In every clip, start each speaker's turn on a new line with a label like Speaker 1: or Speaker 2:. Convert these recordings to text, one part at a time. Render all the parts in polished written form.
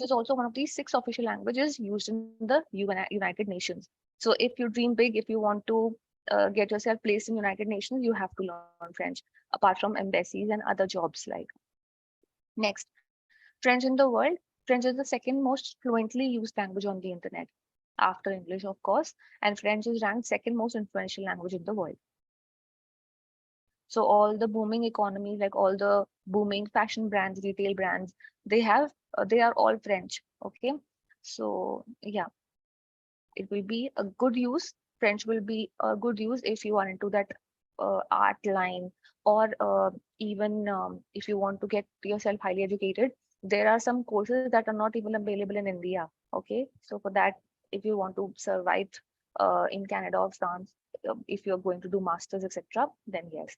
Speaker 1: is also one of the 6 official languages used in the United Nations. So if you dream big, if you want to get yourself placed in United Nations, you have to learn French, apart from embassies and other jobs like. Next, French in the world. French is the second most fluently used language on the internet, after English, of course, and French is ranked second most influential language in the world. So all the booming economies, like all the booming fashion brands, retail brands, they are all French. Okay, so yeah, it will be a good use. French will be a good use if you are into that art line, or even if you want to get yourself highly educated. There are some courses that are not even available in India. Okay, so for that, if you want to survive in Canada or France, if you're going to do masters, etc., then yes,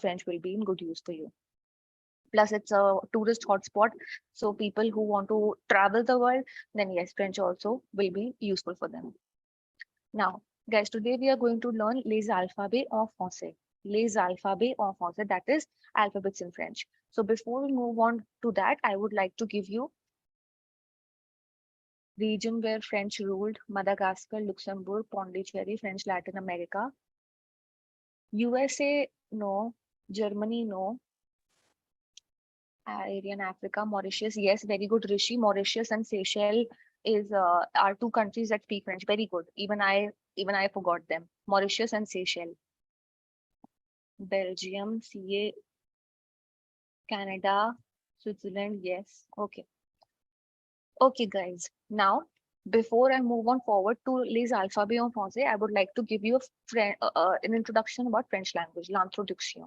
Speaker 1: French will be in good use for you. Plus, it's a tourist hotspot. So people who want to travel the world, then yes, French also will be useful for them. Now, guys, today we are going to learn les alphabets en français. Les alphabets en français, that is alphabets in French. So before we move on to that, I would like to give you region where French ruled: Madagascar, Luxembourg, Pondicherry, French Latin America. USA, no. Germany, no. Aryan Africa, Mauritius, yes, very good, Rishi. Mauritius and Seychelles are 2 countries that speak French. Very good. Even I forgot them. Mauritius and Seychelles. Belgium, CA, Canada, Switzerland, yes. Okay. Okay, guys. Now, before I move on forward to les alphabets en français, I would like to give you an introduction about French language, l'introduction.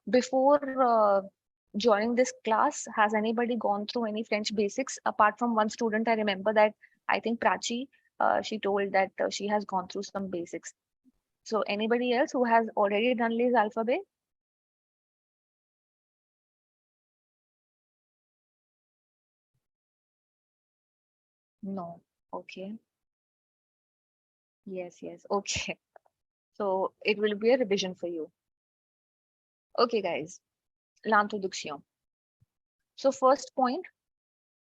Speaker 1: Before joining this class, has anybody gone through any French basics? Apart from one student, I remember that I think Prachi, she told that she has gone through some basics. So anybody else who has already done les alphabet? No. Okay. Yes, yes. Okay. So it will be a revision for you. Okay, guys. L'introduction. So first point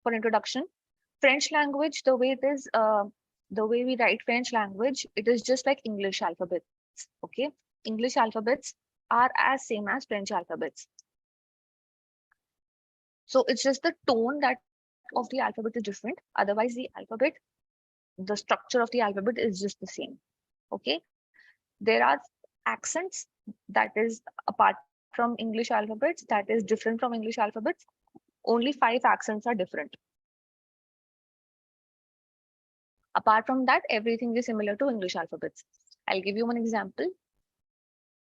Speaker 1: for introduction, French language, the way it is, the way we write French language, it is just like English alphabets. Okay, English alphabets are as same as French alphabets. So it's just the tone that of the alphabet is different. Otherwise, the alphabet, the structure of the alphabet is just the same. Okay, there are accents that is apart from English alphabets, that is different from English alphabets. Only 5 accents are different. Apart from that, everything is similar to English alphabets. I'll give you one example.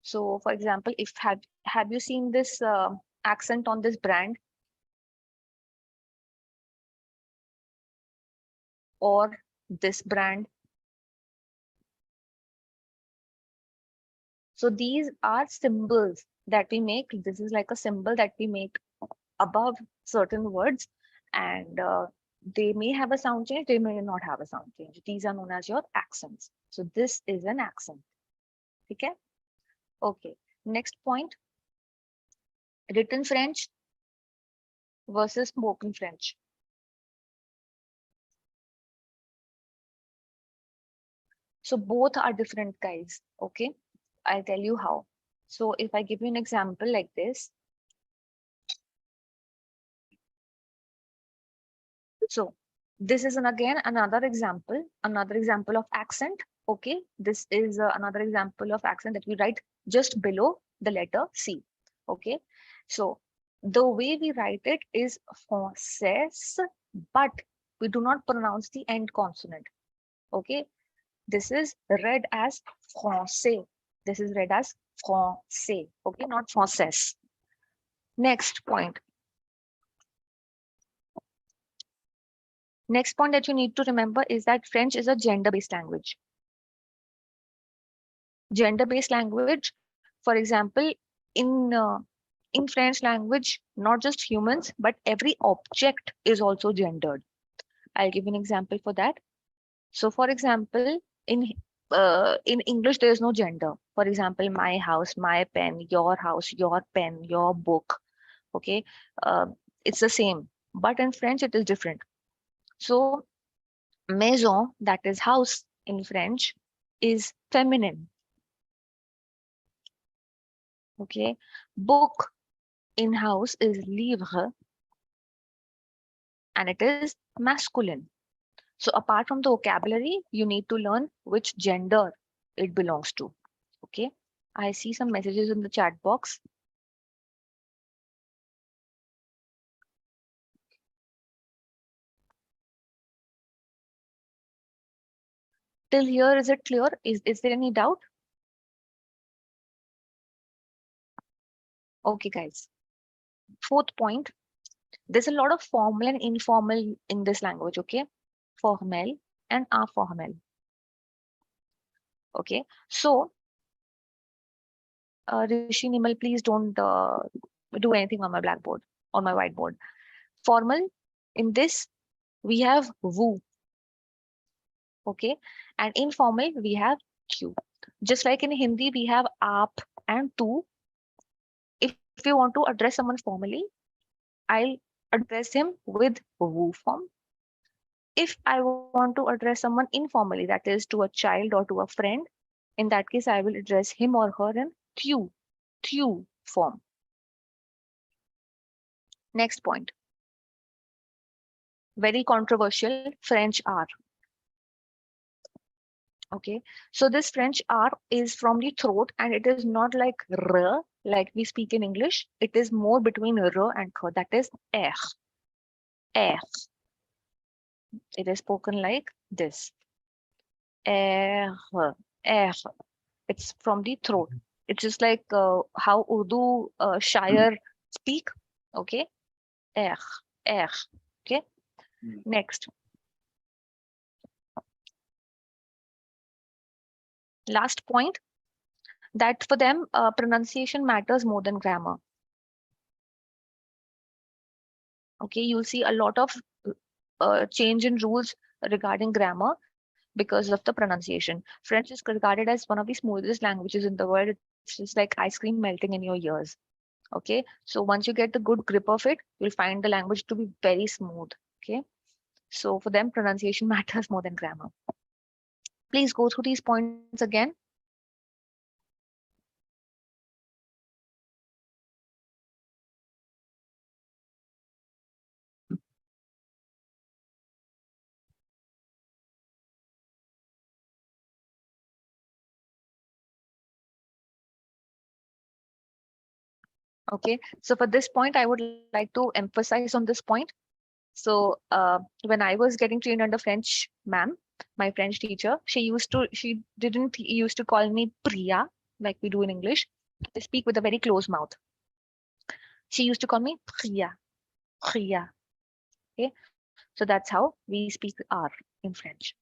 Speaker 1: So, for example, if have you seen this accent on this brand? Or this brand? So these are symbols that we make. This is like a symbol that we make above certain words, and they may have a sound change, they may not have a sound change. These are known as your accents. So this is an accent. Okay. Okay. Next point, written French versus spoken French. So both are different, guys. Okay. I'll tell you how. So if I give you an example like this. So this is again another example of accent. Okay, this is another example of accent that we write just below the letter C. Okay, so the way we write it is français, but we do not pronounce the end consonant. Okay, this is read as français. This is read as français. Okay, not français. Next point. Next point that you need to remember is that French is a gender-based language. Gender-based language, for example, in French language, not just humans, but every object is also gendered. I'll give an example for that. So, for example, in English, there is no gender. For example, my house, my pen, your house, your pen, your book. Okay, uh, it's the same, but in French it is different. So maison, that is house in French, is feminine. Okay, book in house is livre, and it is masculine. So apart from the vocabulary, you need to learn which gender it belongs to. Okay, I see some messages in the chat box. Till here, is it clear? Is there any doubt? Okay, guys. Fourth point, there's a lot of formal and informal in this language, okay? Formel and informal. Okay, so Rishi Nimal, please don't do anything on my blackboard, on my whiteboard. Formal, in this, we have vous, okay? And informal, we have Q. Just like in Hindi, we have aap and tu. If you want to address someone formally, I'll address him with vous form. If I want to address someone informally, that is to a child or to a friend, in that case, I will address him or her in tu form. Next point. Very controversial, French R. Okay, so this French R is from the throat and it is not like R, like we speak in English. It is more between R and K, that is R. R. It is spoken like this. R. R. It's from the throat. It's just like how Urdu Shire speak. Okay, R. R. Okay, next. Last point, that for them, pronunciation matters more than grammar. Okay, you'll see a lot of change in rules regarding grammar because of the pronunciation. French is regarded as one of the smoothest languages in the world. It's just like ice cream melting in your ears. Okay, so once you get the good grip of it, you'll find the language to be very smooth. Okay, so for them, pronunciation matters more than grammar. Please go through these points again. Okay, so for this point, I would like to emphasize on this point. So when I was getting trained under French ma'am, my French teacher, she didn't used to call me Priya like we do in English. They speak with a very closed mouth. She used to call me Priya, Priya. Okay, so that's how we speak R in French.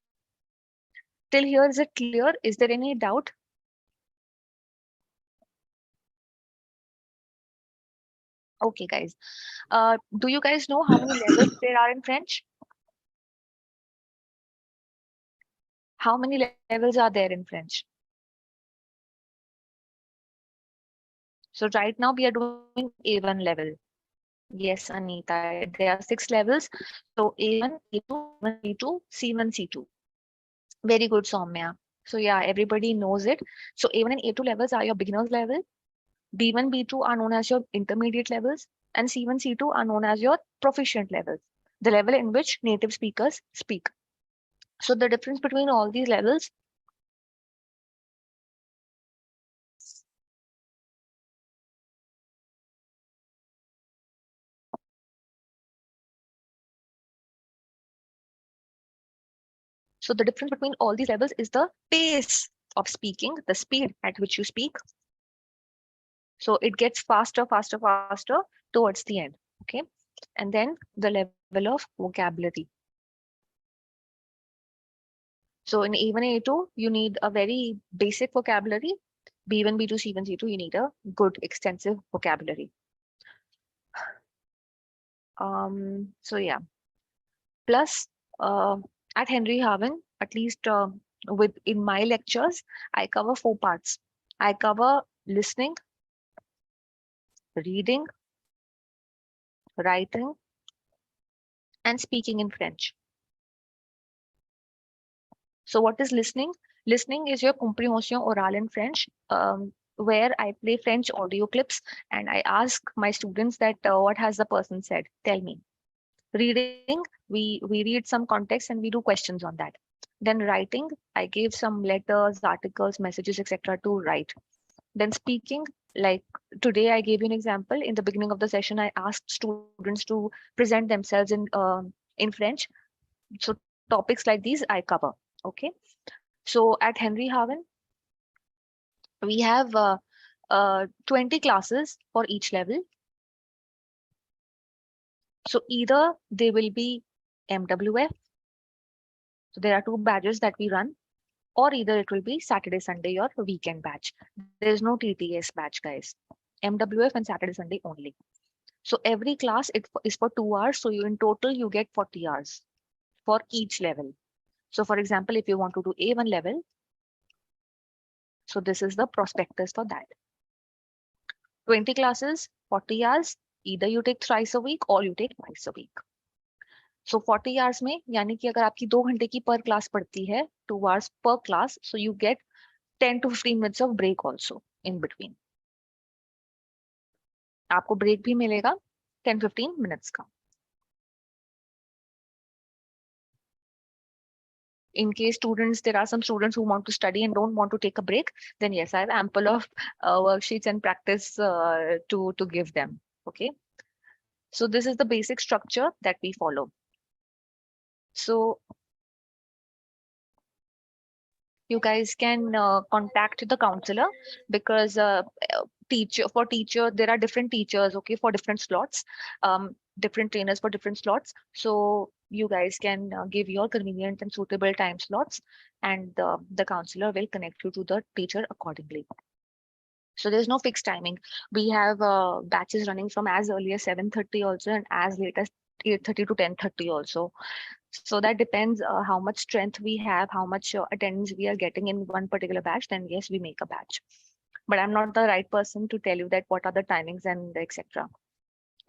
Speaker 1: Till here, is it clear? Is there any doubt? Okay, guys. Do you guys know how many levels there are in French? How many levels are there in French? So right now we are doing A1 level. Yes, Anita, there are 6 levels. So A1, A2, B2, C1, C2. Very good, Soumya. So yeah, everybody knows it. So A1 and A2 levels are your beginner's level. B1, B2 are known as your intermediate levels. And C1, C2 are known as your proficient levels, the level in which native speakers speak. So the difference between all these levels, so the difference between all these levels is the pace of speaking, the speed at which you speak. So it gets faster, faster, faster towards the end. Okay. And then the level of vocabulary. So in A1, A2, you need a very basic vocabulary. B1, B2, C1, C2, you need a good extensive vocabulary. So yeah. Plus, at Henry Harvin, at least in my lectures, I cover 4 parts. I cover listening, reading, writing, and speaking in French. So what is listening? Listening is your compréhension orale in French, where I play French audio clips and I ask my students that what has the person said? Tell me. Reading, we read some context and we do questions on that. Then writing, I give some letters, articles, messages, etc. to write. Then speaking, like today I gave you an example. In the beginning of the session, I asked students to present themselves in French. So topics like these I cover. Okay. So at Henry Harvin, we have 20 classes for each level. So either they will be MWF, so there are two badges that we run, or either it will be Saturday, Sunday, or weekend batch. There is no TTS batch, guys. MWF and Saturday, Sunday only. So every class is for 2 hours. So you in total you get 40 hours for each level. So for example, if you want to do A1 level, so this is the prospectus for that. 20 classes, 40 hours. Either you take thrice a week or you take twice a week. So 40 hours में यानी कि अगर आपकी 2 घंटे की पर class पड़ती है, 2 hours per class, so you get 10 to 15 minutes of break also in between. आपको break भी मिलेगा 10-15 minutes का. In case students, there are some students who want to study and don't want to take a break, then yes, I have ample of worksheets and practice to give them. Okay. So this is the basic structure that we follow. So you guys can contact the counselor because teacher there are different teachers, okay, for different slots, different trainers for different slots. So you guys can give your convenient and suitable time slots, and the counselor will connect you to the teacher accordingly. So there's no fixed timing. We have batches running from as early as 7:30 also, and as late as 8:30 to 10:30 also. So that depends how much strength we have, how much attendance we are getting in one particular batch, then yes, we make a batch. But I'm not the right person to tell you that what are the timings and etc.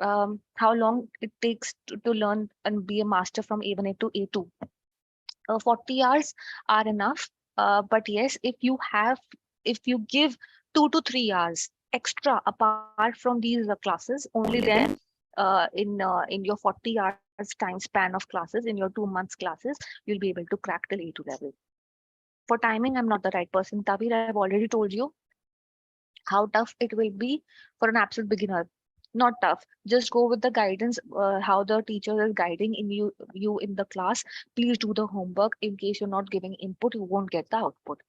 Speaker 1: How long it takes to learn and be a master from A1 to A2. 40 hours are enough. But yes, if you give 2 to 3 hours extra apart from these classes, only then in your 40 hours time span of classes, in your 2 months classes, you'll be able to crack till A2 level. For timing, I'm not the right person. Tabir, I've already told you how tough it will be for an absolute beginner. Not tough. Just go with the guidance, how the teacher is guiding you in the class. Please do the homework. In case you're not giving input, you won't get the output.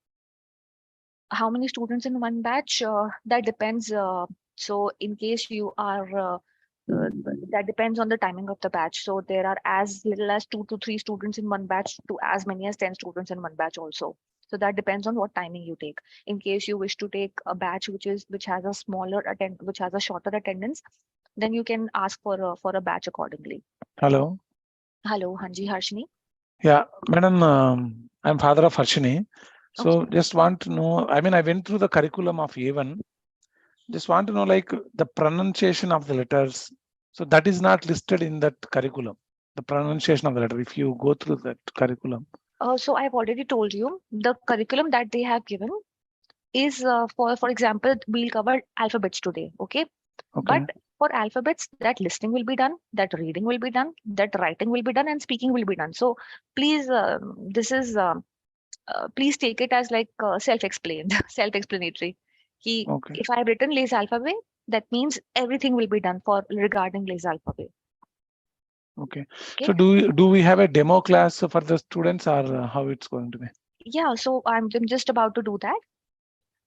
Speaker 1: How many students in one batch? That depends. So in case you are, that depends on the timing of the batch. So there are as little as 2 to 3 students in one batch to as many as 10 students in one batch also. So that depends on what timing you take. In case you wish to take a batch which has a shorter attendance, then you can ask for a batch accordingly.
Speaker 2: Hello.
Speaker 1: Hello, Hanji Harshini.
Speaker 2: Yeah, madam, I'm father of Harshini. So
Speaker 1: Okay.
Speaker 2: just want to know, I mean, I went through the curriculum of A1. Just want to know like the pronunciation of the letters. So that is not listed in that curriculum, the pronunciation of the letter, if you go through that curriculum.
Speaker 1: So I've already told you the curriculum that they have given is for example, we'll cover alphabets today, okay? But for alphabets, that listening will be done, that reading will be done, that writing will be done, and speaking will be done. So please, please take it as like self-explained, self-explanatory. If I've written Les Alphabet, that means everything will be done for regarding Les Alphabet.
Speaker 2: Okay. So do we have a demo class for the students, or how it's going to be?
Speaker 1: Yeah, so I'm just about to do that.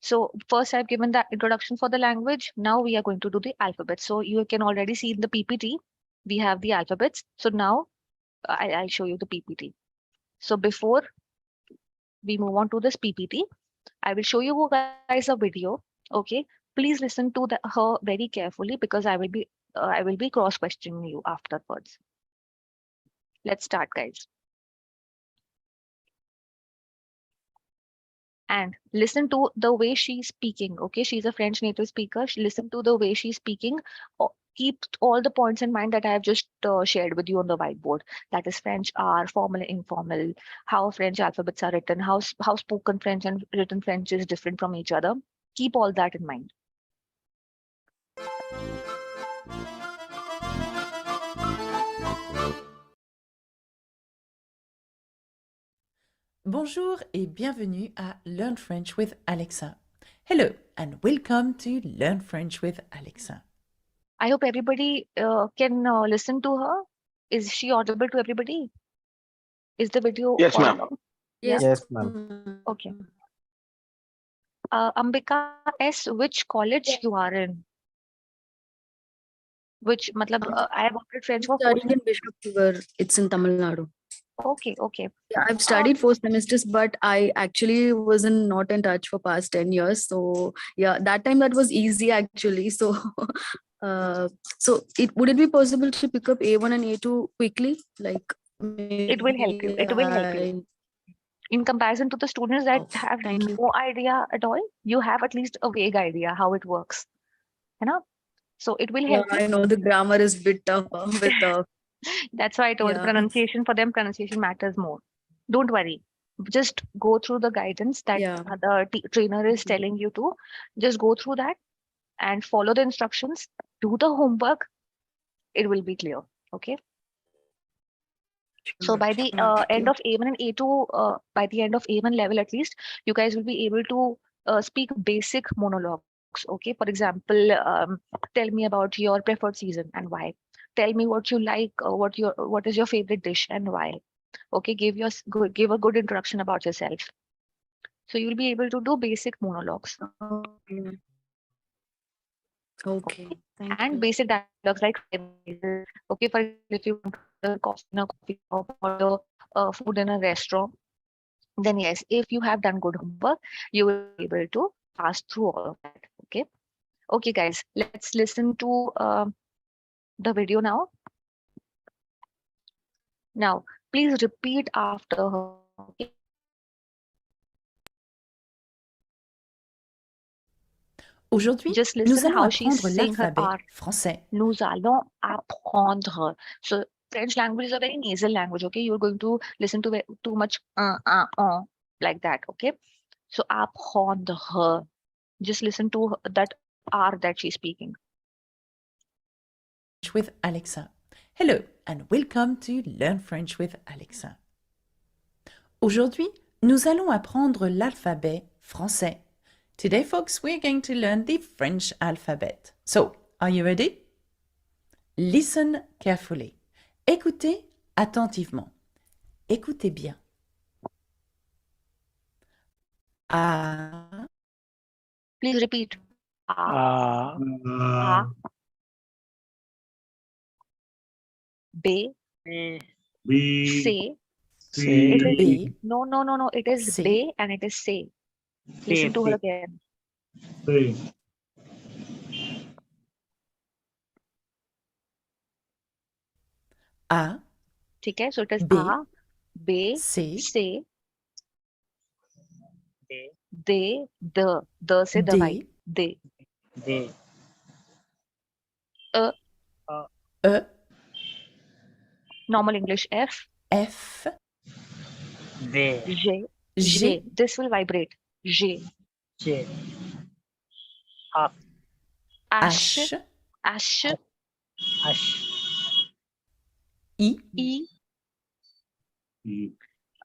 Speaker 1: So first I've given the introduction for the language. Now we are going to do the alphabet. So you can already see in the PPT, we have the alphabets. So now I'll show you the PPT. So before we move on to this PPT, I will show you guys a video. Okay, please listen to her very carefully because I will be cross questioning you afterwards. Let's start, guys. And listen to the way she's speaking. Okay, she's a French native speaker. Listen to the way she's speaking. keep all the points in mind that I have just shared with you on the whiteboard. That is French R, formal, informal, how French alphabets are written, how spoken French and written French is different from each other. Keep all that in mind.
Speaker 3: Bonjour et bienvenue à Learn French with Alexa. Hello and welcome to Learn French with Alexa.
Speaker 1: I hope everybody can listen to her. Is she audible to everybody? Is the video
Speaker 4: Yes, ma'am.
Speaker 1: audible?
Speaker 5: Yes,
Speaker 1: Yeah.
Speaker 5: yes, ma'am.
Speaker 1: Okay. Ambika S, which college you are in? Which, matlab, I have opted French for 4
Speaker 5: Studying in Bishop Sugar. It's in Tamil Nadu.
Speaker 1: Okay, okay.
Speaker 5: Yeah, I've studied 4 semesters, but I actually wasn't not in touch for past 10 years. So yeah, that time that was easy actually. So would it be possible to pick up A1 and A2 quickly? Like
Speaker 1: It will help you. It will help you. In comparison to the students that have
Speaker 5: Thank you.
Speaker 1: no idea at all, you have at least a vague idea how it works. You know? So it will
Speaker 5: Yeah,
Speaker 1: help you.
Speaker 5: I know the grammar is bit tough with
Speaker 1: That's why I told
Speaker 5: Yeah.
Speaker 1: pronunciation, for them, pronunciation matters more. Don't worry. Just go through the guidance that
Speaker 5: Yeah.
Speaker 1: the trainer is telling you to. Just go through that and follow the instructions. Do the homework. It will be clear. Okay. So by the end of A1 and A2, by the end of A1 level at least, you guys will be able to speak basic monologues. Okay. For example, tell me about your preferred season and why. Tell me what you like, what is your favorite dish and why. Okay, give a good introduction about yourself. So you'll be able to do basic monologues.
Speaker 5: Okay. Thank
Speaker 1: And
Speaker 5: you.
Speaker 1: basic dialogues like okay, for if you want a coffee in a coffee shop or food in a restaurant, then yes, if you have done good homework, you will be able to pass through all of that. Okay. Okay, guys, let's listen to the video now. Now, please repeat after her. Okay?
Speaker 3: Aujourd'hui,
Speaker 1: Just
Speaker 3: nous
Speaker 1: listen
Speaker 3: allons
Speaker 1: how she's
Speaker 3: apprendre
Speaker 1: saying her
Speaker 3: l'alphabet
Speaker 1: R.
Speaker 3: français.
Speaker 1: Nous allons apprendre. So French language is a very nasal language. Okay, you're going to listen to too much like that. Okay, so apprendre. Just listen to that R that she's speaking.
Speaker 3: With Alexa. Hello and welcome to Learn French with Alexa. Aujourd'hui, nous allons apprendre l'alphabet français. Today, folks, we're going to learn the French alphabet. So, are you ready? Listen carefully. Écoutez attentivement. Écoutez bien. A.
Speaker 1: Please repeat. A, B, C. It is
Speaker 3: B.
Speaker 1: no. It is
Speaker 3: C.
Speaker 1: B and it is C. Listen to her again.
Speaker 3: A.
Speaker 1: ठीक है, so it is
Speaker 3: B.
Speaker 1: A, B,
Speaker 3: C.
Speaker 1: C, D, the से
Speaker 3: D.
Speaker 1: दवाई, D.
Speaker 3: E.
Speaker 1: Normal English F,
Speaker 3: F.
Speaker 1: G,
Speaker 3: G.
Speaker 1: This will vibrate. G. H, H,
Speaker 3: I.
Speaker 1: E.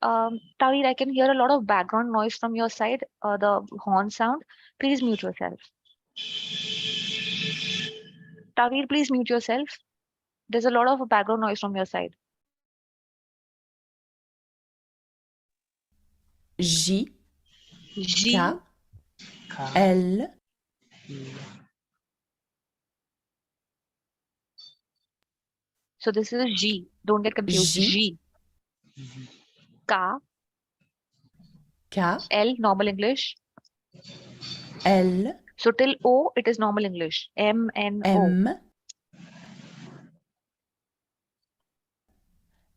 Speaker 1: Tawir, I can hear a lot of background noise from your side, the horn sound. Please mute yourself. Tawir, please mute yourself. There's a lot of background noise from your side.
Speaker 3: J.
Speaker 1: G,
Speaker 3: K. L.
Speaker 1: so this is G. Don't get confused.
Speaker 3: G.
Speaker 1: G. K,
Speaker 3: K.
Speaker 1: L, normal English.
Speaker 3: L.
Speaker 1: So till O, it is normal English. M, N, O.
Speaker 3: M.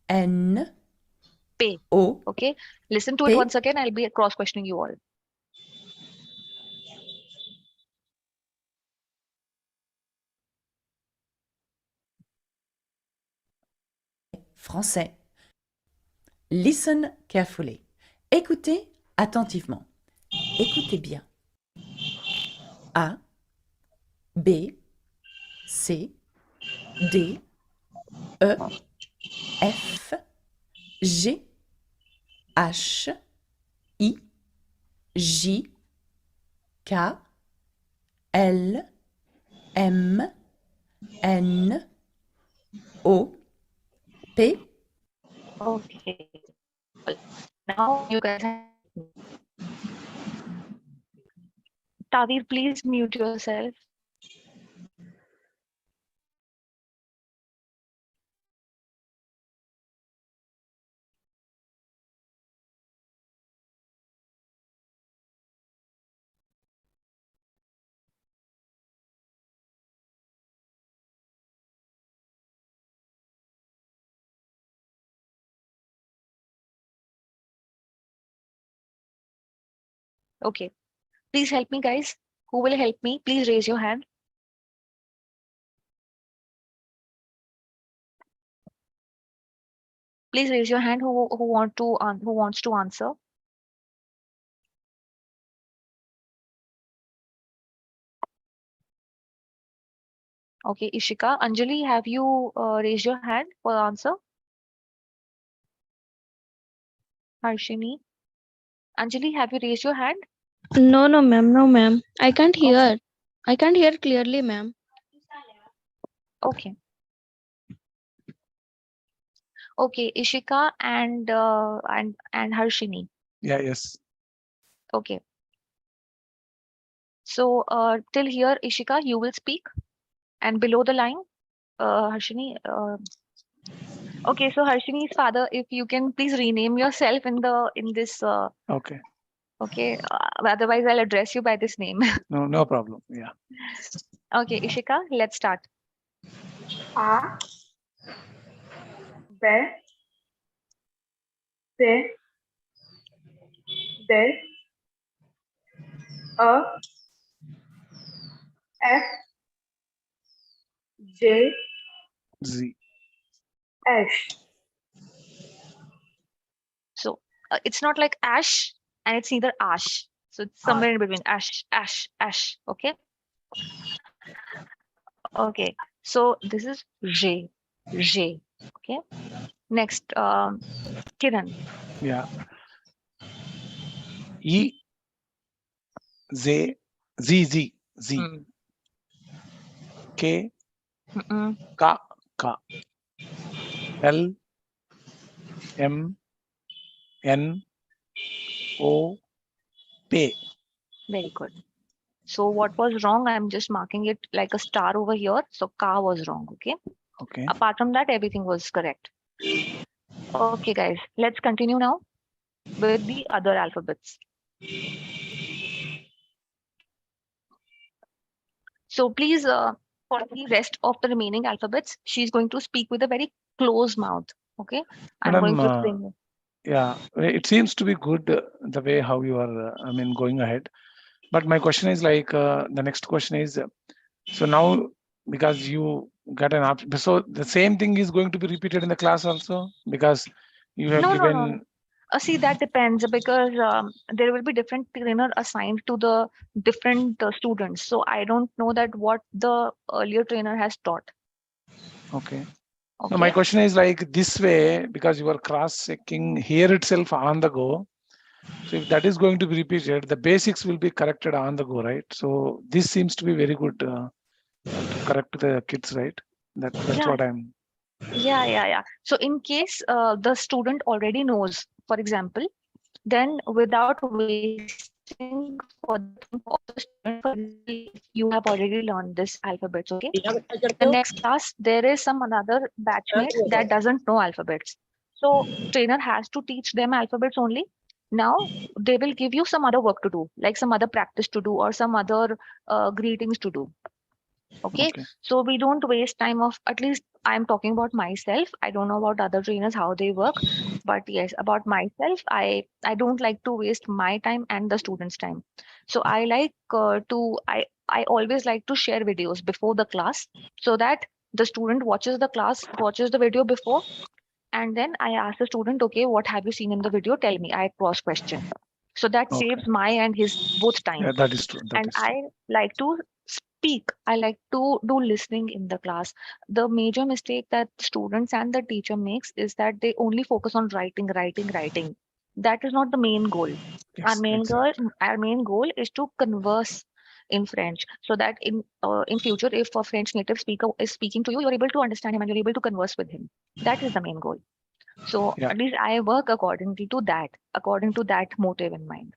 Speaker 3: N.
Speaker 1: P.
Speaker 3: O.
Speaker 1: Okay. Listen to it
Speaker 3: P.
Speaker 1: once again. I'll be cross-questioning you all.
Speaker 3: français. Listen carefully. Écoutez attentivement. Écoutez bien. A, B, C, D, E, F, G, H, I, J, K, L, M, N, O, P.
Speaker 1: Okay. Now you guys have... Tavir, please mute yourself. Okay. Please help me, guys. Who will help me? Please raise your hand. Please raise your hand who wants to answer. Okay, Ishika. Anjali, have you raised your hand for answer? Harshini. Anjali, have you raised your hand?
Speaker 4: No, no, ma'am. No, ma'am. I can't
Speaker 1: Okay.
Speaker 4: hear. I can't hear clearly, ma'am.
Speaker 1: Okay. Okay, Ishika and Harshini.
Speaker 2: Yeah, yes.
Speaker 1: Okay. So till here, Ishika, you will speak, and below the line, Harshini. Okay, so Harshini's father, if you can please rename yourself in this.
Speaker 2: Okay.
Speaker 1: Okay. Otherwise, I'll address you by this name.
Speaker 2: No, no problem. Yeah.
Speaker 1: Okay, Ishika, let's start.
Speaker 6: A, B, C, D, E, F, G,
Speaker 2: Z.
Speaker 6: H.
Speaker 1: So it's not like ash, and it's neither ash. So it's somewhere in between ash, ash, ash. Okay. Okay. So this is J, J. Okay. Next, Kiran.
Speaker 2: Yeah. E, Z, Z, Z, Z.
Speaker 1: Mm.
Speaker 2: K,
Speaker 1: Mm-mm.
Speaker 2: K, K. L, M, N, O, P.
Speaker 1: Very good. So what was wrong? I'm just marking it like a star over here. So Ka was wrong. Okay.
Speaker 2: Okay.
Speaker 1: Apart from that, everything was correct. Okay, guys, let's continue now with the other alphabets. So please, for the rest of the remaining alphabets, she's going to speak with a very closed mouth. Okay. I'm going to
Speaker 2: Madam,
Speaker 1: explain.
Speaker 2: yeah, it seems to be good the way how you are, going ahead. But my question is like, the next question is, so now because you got an option, so the same thing is going to be repeated in the class also because you have
Speaker 1: No,
Speaker 2: given.
Speaker 1: no. See, that depends because there will be different trainer assigned to the different students. So I don't know that what the earlier trainer has taught.
Speaker 2: Okay.
Speaker 1: Okay.
Speaker 2: No, my question is like this way because you are cross-checking here itself on the go. So if that is going to be repeated, the basics will be corrected on the go, right? So this seems to be very good to correct the kids, right? That's
Speaker 1: Yeah.
Speaker 2: what I'm.
Speaker 1: Yeah. So in case the student already knows, for example, then without wasting for the student, for example, if you have already learned this alphabets, okay? The next class, there is some another batchmate that doesn't know alphabets. So trainer has to teach them alphabets only. Now they will give you some other work to do, like some other practice to do or some other greetings to do. Okay. So we don't waste time of, at least I'm talking about myself. I don't know about other trainers, how they work, but yes, about myself, I don't like to waste my time and the students' time. So I like I always like to share videos before the class so that the student watches the class, watches the video before, And then I asked the student, okay, what have you seen in the video? Tell me. I cross question. So that
Speaker 2: Okay.
Speaker 1: saves my and his both time.
Speaker 2: Yeah, that is true. That
Speaker 1: And
Speaker 2: is true.
Speaker 1: I like to speak. I like to do listening in the class. The major mistake that students and the teacher makes is that they only focus on writing. That is not the main goal.
Speaker 2: Yes,
Speaker 1: Our main goal is to converse in French, so that in future, if a French native speaker is speaking to you, you're able to understand him and you're able to converse with him. That is the main goal. So
Speaker 2: Yeah.
Speaker 1: at least I work according to that motive in mind.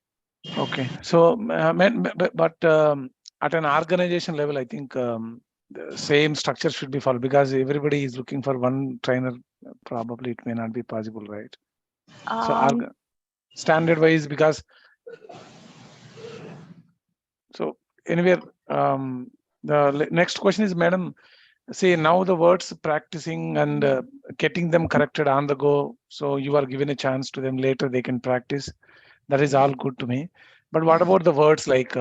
Speaker 2: Okay. So, but at an organization level, I think the same structure should be followed, because everybody is looking for one trainer. Probably it may not be possible, right? So, standard wise, because so anyway, the next question is, madam, say now the words practicing and getting them corrected on the go. So you are given a chance to them later, they can practice. That is all good to me. But what about the words, like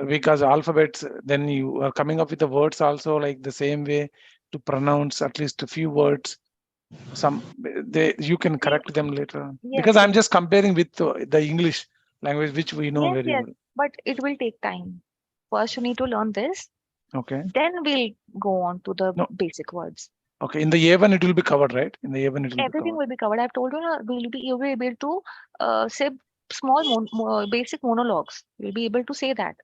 Speaker 2: because alphabets, then you are coming up with the words also like the same way to pronounce at least a few words. You can correct them later, because I'm just comparing with the English language, which we know very well.
Speaker 1: But it will take time. First, you need to learn this.
Speaker 2: Okay.
Speaker 1: Then we'll go on to the basic words.
Speaker 2: Okay. In the A1, it will be covered, right? In the A1, it will
Speaker 1: Everything
Speaker 2: be covered.
Speaker 1: will be covered. I've told you, you'll be able to say small basic monologues. You'll be able to say that.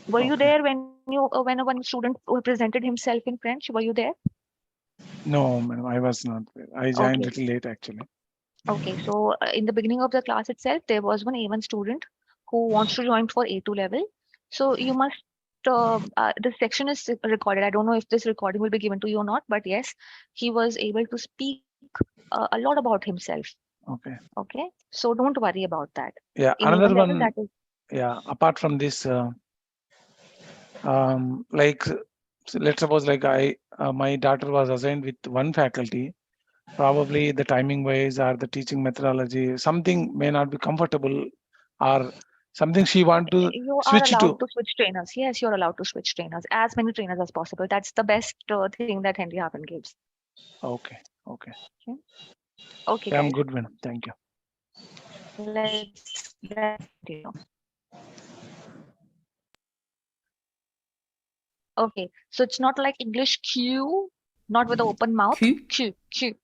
Speaker 1: Were you there when one student presented himself in French? Were you there?
Speaker 2: No, madam, I was not there. I joined a little late, actually.
Speaker 1: Okay, so in the beginning of the class itself, there was one A1 student who wants to join for A2 level. So you must, the section is recorded. I don't know if this recording will be given to you or not, but yes, he was able to speak a lot about himself.
Speaker 2: Okay.
Speaker 1: Okay, so don't worry about that.
Speaker 2: Yeah,
Speaker 1: In
Speaker 2: another
Speaker 1: A1 level,
Speaker 2: one.
Speaker 1: that is,
Speaker 2: Yeah, apart from this, like, so let's suppose like my daughter was assigned with one faculty. Probably the timing wise or the teaching methodology, something may not be comfortable, or something she want to
Speaker 1: you are
Speaker 2: switch
Speaker 1: allowed
Speaker 2: to.
Speaker 1: to switch trainers. Yes, you're allowed to switch trainers, as many trainers as possible. That's the best thing that Henry Harvin gives.
Speaker 2: Okay. Okay.
Speaker 1: Okay,
Speaker 2: Yeah, I'm
Speaker 1: guys.
Speaker 2: good, man. Thank you.
Speaker 1: Let's continue. Okay, so it's not like English Q, not with the open mouth.
Speaker 3: Q.
Speaker 1: Q.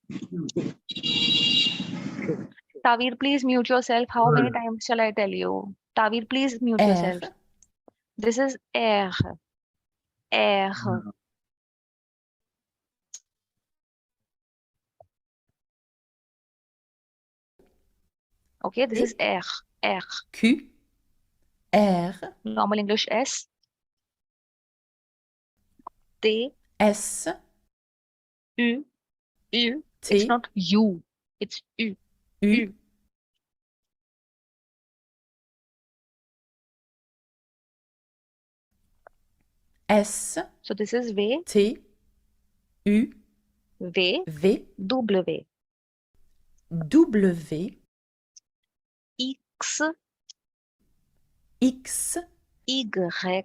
Speaker 1: Tavir, please mute yourself. How many times shall I tell you? Tavir, please mute yourself.
Speaker 3: R.
Speaker 1: This is R. R. Okay, this is R. R.
Speaker 3: Q. R.
Speaker 1: Normal English S. T.
Speaker 3: S.
Speaker 1: U. U.
Speaker 3: T.
Speaker 1: It's not U. It's U.
Speaker 3: U. S.
Speaker 1: So this is V.
Speaker 3: T. U.
Speaker 1: V.
Speaker 3: V.
Speaker 1: W.
Speaker 3: W.
Speaker 1: X.
Speaker 3: X.
Speaker 1: Y.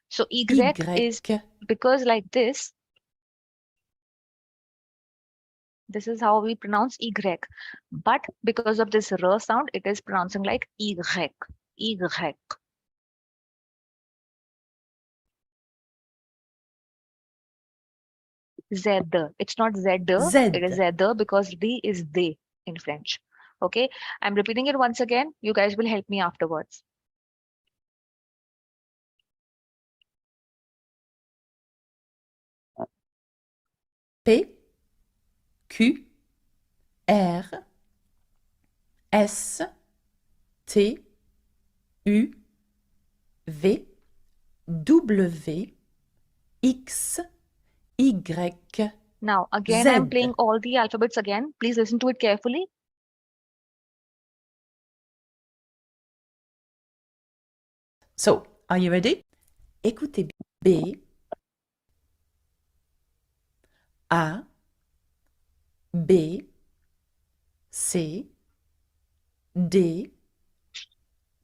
Speaker 1: So Y is
Speaker 3: Y.
Speaker 1: because like this is how we pronounce Y. But because of this R sound, it is pronouncing like Y. Y. Z. It's not Z.
Speaker 3: Z.
Speaker 1: It is Z because D is they in French. Okay. I'm repeating it once again. You guys will help me afterwards.
Speaker 3: P. Q. R. S. T. U. V. W. X. Y.
Speaker 1: Now, again,
Speaker 3: Z.
Speaker 1: I'm playing all the alphabets again. Please listen to it carefully.
Speaker 3: So, are you ready? Écoutez B. A. B. C. D.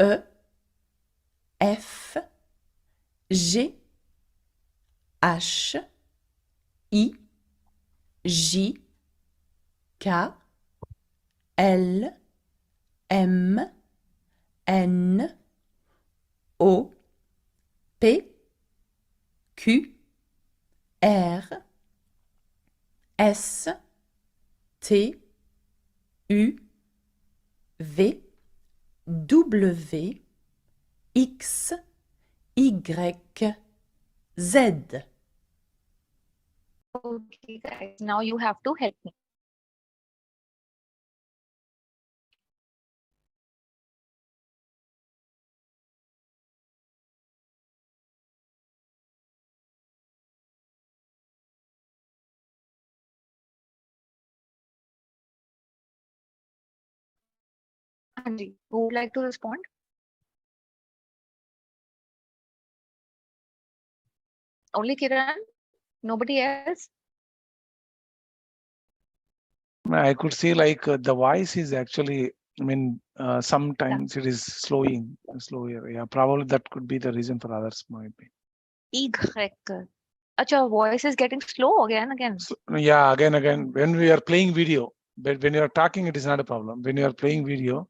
Speaker 3: E. F. G. H. I. J. K. L, M, N, O, P, Q, R, S, T, U, V, W, X, Y, Z.
Speaker 1: Okay, guys. Now you have to help me. Anji, who would like to respond? Only Kiran? Nobody else?
Speaker 2: I could see like the voice is actually, I mean, sometimes it is slower. Yeah, probably that could be the reason for others might be.
Speaker 1: 𝐸𝐴. Acha, voice is getting slow again.
Speaker 2: So, yeah, again. When we are playing video, but when you are talking, it is not a problem. When you are playing video,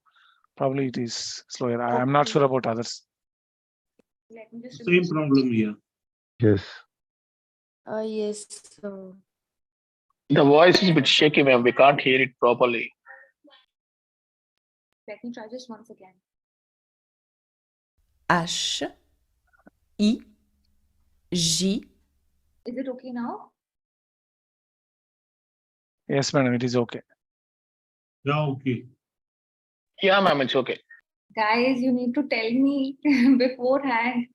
Speaker 2: probably it is slower. I am not
Speaker 1: Okay.
Speaker 2: sure about others.
Speaker 1: Let me just
Speaker 7: Same problem here.
Speaker 8: Yes.
Speaker 5: Yes. So
Speaker 9: The voice is a bit shaky, ma'am. We can't hear it properly.
Speaker 1: let me try just once again.
Speaker 3: H, I, J,
Speaker 1: Is it okay now?
Speaker 2: Yes, madam, it is okay.
Speaker 7: Yeah, okay.
Speaker 9: Yeah, ma'am, it's okay.
Speaker 1: Guys, you need to tell me beforehand.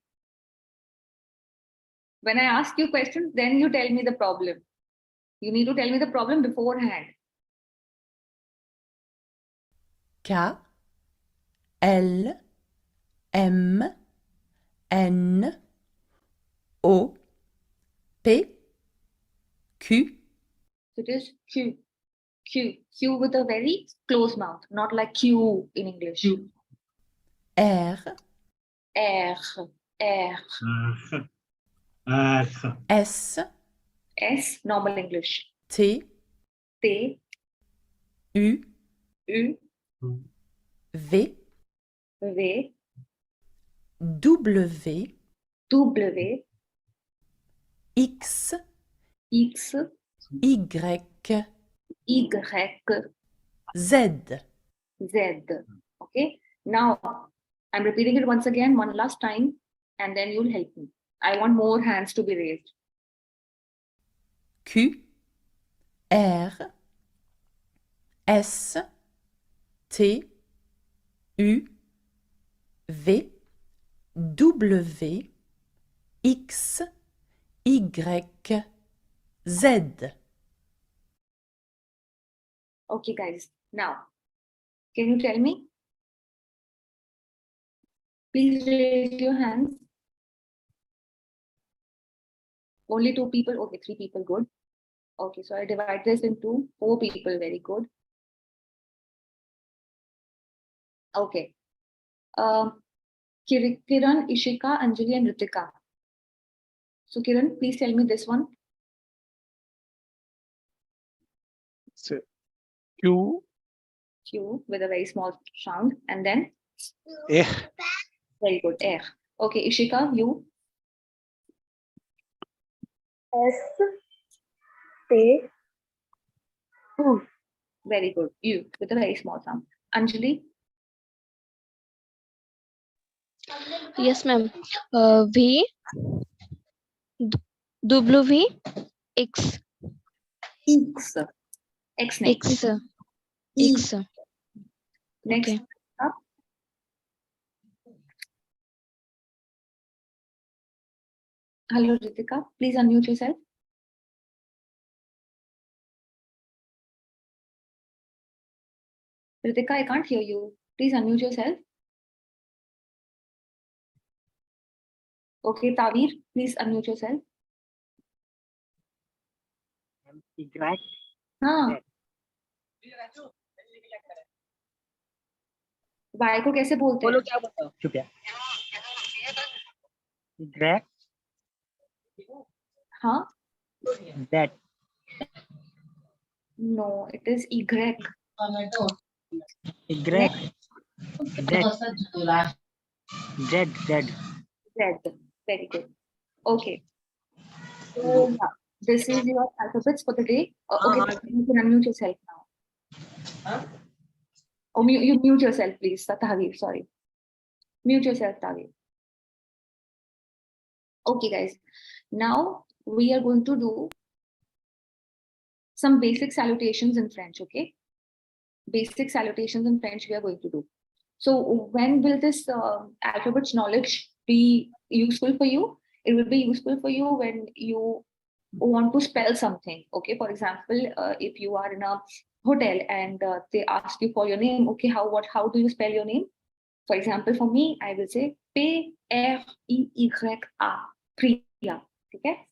Speaker 1: When I ask you questions, then you tell me the problem. You need to tell me the problem beforehand.
Speaker 3: K, L, M, N, O, P, Q,
Speaker 1: So it is Q. Q with a very close mouth, not like Q in English.
Speaker 3: R,
Speaker 1: R.
Speaker 3: S,
Speaker 1: S, normal English.
Speaker 3: T,
Speaker 1: T,
Speaker 3: U,
Speaker 1: U,
Speaker 3: V,
Speaker 1: V,
Speaker 3: W,
Speaker 1: W,
Speaker 3: X,
Speaker 1: X,
Speaker 3: Y,
Speaker 1: Y,
Speaker 3: Z.
Speaker 1: Z. Okay. Now I'm repeating it once again, one last time, and then you'll help me. I want more hands to be raised.
Speaker 3: Q, R, S, T, U, V, W, X, Y, Z.
Speaker 1: Okay, guys. Now, can you tell me? Please raise your hands. Only 2 people. Okay, 3 people. Good. Okay, so I divide this into 4 people. Very good. Okay. Kiran, Ishika, Anjali, and Ritika. So Kiran, please tell me this one.
Speaker 2: So Q,
Speaker 1: Q with a very small sound, and then
Speaker 2: A,
Speaker 1: very good. R. Okay, Ishika, you.
Speaker 6: S, T, U.
Speaker 1: Very good. U with a very small sound. Anjali.
Speaker 4: Yes, ma'am. V, W, X,
Speaker 1: X. X next.
Speaker 4: X, X.
Speaker 1: Next
Speaker 4: Okay.
Speaker 1: up. Hello, Ritika. Please unmute yourself. Ritika, I can't hear you. Please unmute yourself. Okay, Tavir, please unmute yourself. हाँ Y को कैसे बोलते हैं?
Speaker 10: क्या बताओ चुप यार ग्रैक
Speaker 1: हाँ
Speaker 10: that
Speaker 1: No, it is Y.
Speaker 8: Greg. Z.
Speaker 1: Z. Very good. Okay. So yeah, this is your alphabets for the day. Okay, you can unmute yourself now. Oh, you mute yourself, please. Tavi, sorry. Mute yourself, Tavi. Okay, guys. Now we are going to do some basic salutations in French, okay? Basic salutations in French we are going to do. So when will this alphabets knowledge be useful for you? It will be useful for you when you want to spell something, okay? For example, if you are in a hotel and they ask you for your name, okay, how do you spell your name? For example, for me, I will say Priya, Priya, okay?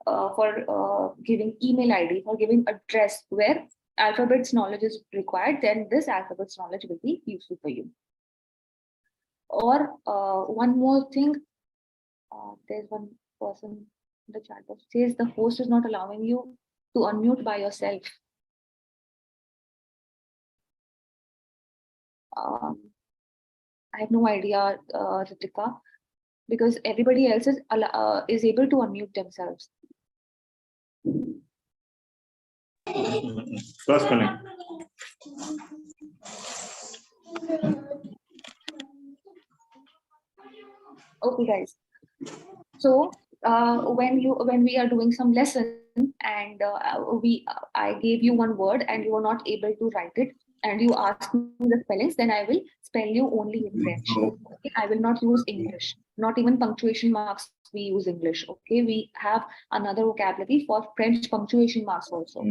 Speaker 1: For giving email ID, for giving address where alphabets knowledge is required, then this alphabets knowledge will be useful for you. Or one more thing, there's one person in the chat box says the host is not allowing you to unmute by yourself. I have no idea, Ritika, because everybody else is able to unmute themselves.
Speaker 7: First connect.
Speaker 1: Okay, guys. So when we are doing some lesson and I gave you one word and you were not able to write it and you asked me the spellings, then I will spell you only in French. Okay? I will not use English. Not even punctuation marks we use English. Okay, we have another vocabulary for French punctuation marks also.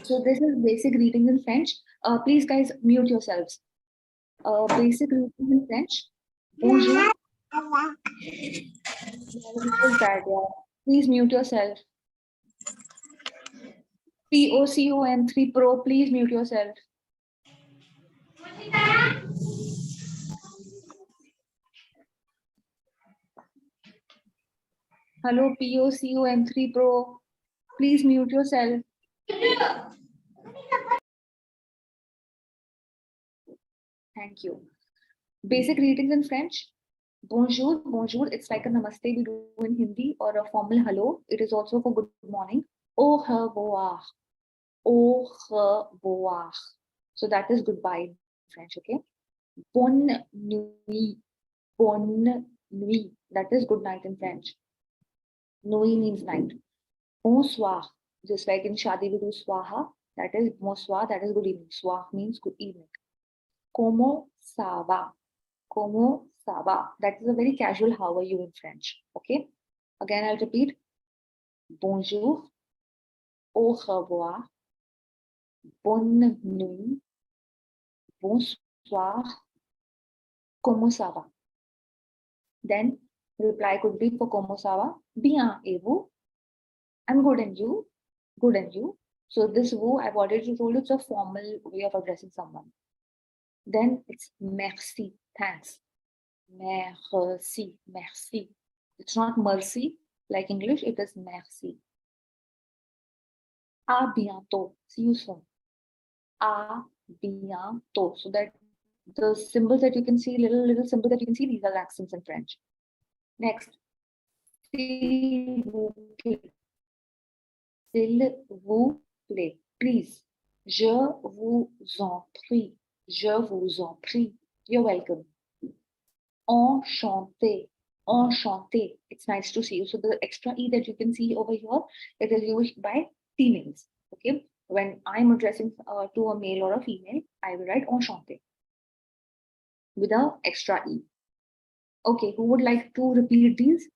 Speaker 1: So this is basic greetings in French. Please, guys, mute yourselves. Basic greetings in French. Bonjour. Please mute yourself. 𝐸𝐴𝐷 Pro, please mute yourself. Hello, 𝐸𝐴𝐷 Pro, please mute yourself. Thank you. Basic greetings in French. Bonjour, bonjour. It's like a namaste we do in Hindi, or a formal hello. It is also for good morning. Au revoir. Au revoir. So that is goodbye in French, okay? Bonne nuit. Bonne nuit. That is good night in French. Nuit means night. Bonsoir. Just like in Shadi we do swaha. That is bonsoir. That is good evening. Soir means good evening. Comment ça va? Comment ça va? That is a very casual how are you in French. Okay. Again, I'll repeat. Bonjour. Au revoir. Bonne nuit. Bonsoir. Comment ça va? Then reply could be for comment ça va? Bien, et vous? I'm good, and you? Good, and you? So this vous, I've already told you, it's a formal way of addressing someone. Then it's merci, thanks. Merci, merci. It's not mercy like English, it is merci. À bientôt, see you soon. À bientôt. So that the symbols that you can see, little symbols that you can see, these are accents in French. Next. S'il vous plaît. S'il vous plaît. Please. Je vous en prie. Je vous en prie. You're welcome. Enchanté. Enchanté. It's nice to see you. So the extra E that you can see over here, it is used by females. Okay. When I'm addressing to a male or a female, I will write enchanté with an extra E. Okay. Who would like to repeat these?